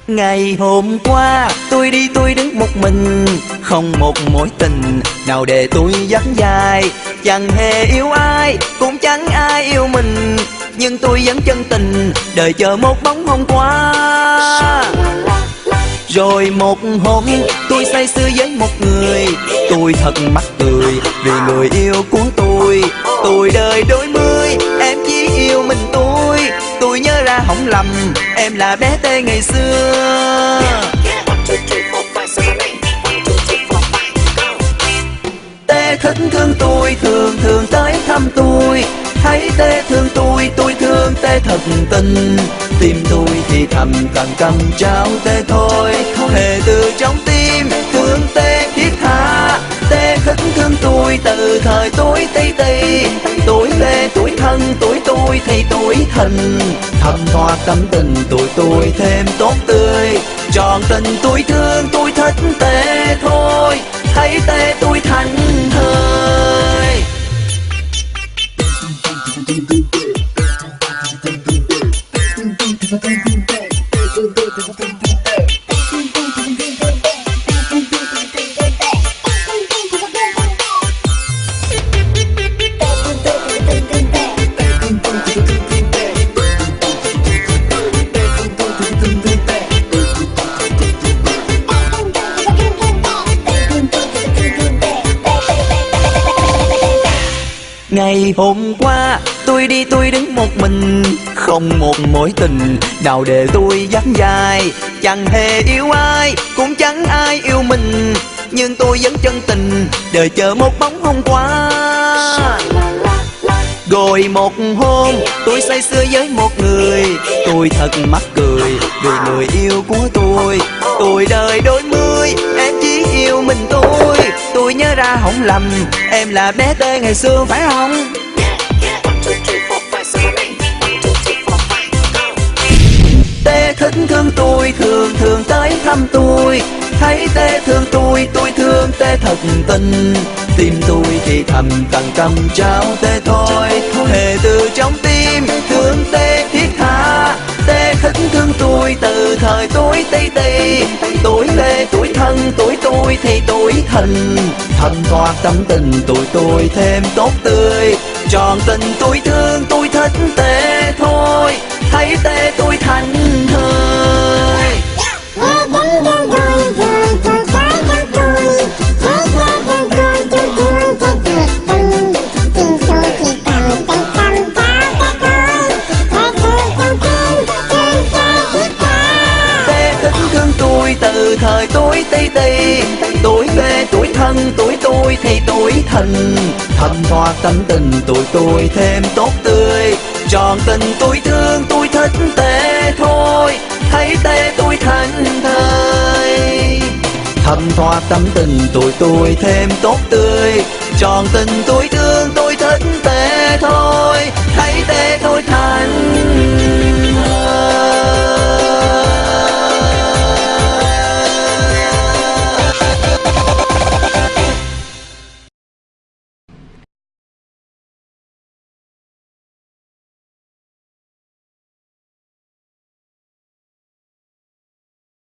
Ngày hôm qua tôi đi tôi đứng một mình, không một mối tình nào để tôi dắt dài. Chẳng hề yêu ai, cũng chẳng ai yêu mình, nhưng tôi vẫn chân tình đợi chờ một bóng hôm qua. Rồi một hôm tôi say sưa với một người, tôi thật mắc cười vì người yêu của tôi. Tôi đời đôi mươi, em chỉ yêu mình tôi. Tôi nhớ ra không lầm, em là bé Tê ngày xưa. Tê thích thương tôi, thường thường tới thăm tôi. Thấy Tê thương tôi thương Tê thật tình. Tim tôi thì thầm càng cầm trao Tê thôi. Thề từ trong tim thương Tê thiết tha. Tê thích thương tôi từ thời tuổi tây tây. Tuổi Tê tuổi thân, tuổi tôi thì tuổi thần. Thầm thoát tâm tình tuổi tôi thêm tốt tươi. Tròn tình tôi thương tôi thích Tê thôi. Thấy Tê tôi thành thơi. Ngày hôm qua tôi đi tôi đứng một mình, không một mối tình nào để tôi dắt dài. Chẳng hề yêu ai, cũng chẳng ai yêu mình, nhưng tôi vẫn chân tình đợi chờ một bóng hôm qua. Rồi một hôm tôi say sưa với một người, tôi thật mắc cười vì người yêu của tôi. Tôi đời đôi mươi, em chỉ yêu mình tôi. Tôi nhớ ra không lầm, em là bé Tê ngày xưa phải không? Tê thích thương tôi, thường thường tới thăm tôi. Thấy Tê thương tôi thương Tê thật tình. Tim tôi thì thầm càng cầm trao Tê thôi. Thề từ trong tim thương Tê thiết tha. Tê thích thương tôi từ thời tuổi tây tây. Tuổi Tê tuổi thân, tuổi tôi thì tuổi thần. Thầm thoát tâm tình tuổi tôi thêm tốt tươi. Tròn tình tôi thương tôi thích Tê thôi. Thấy Tê tôi thành thơi. Từ thời tuổi tây tây. Tuổi Tê tuổi thân, tuổi tôi thì tuổi thần. Thầm thoát tâm tình tuổi tôi thêm tốt tươi. Tròn tình tôi thương tôi thích Tê thôi. Thấy Tê tôi thành thơi. Thầm thoát tâm tình tuổi tôi thêm tốt tươi. Tròn tình tôi thương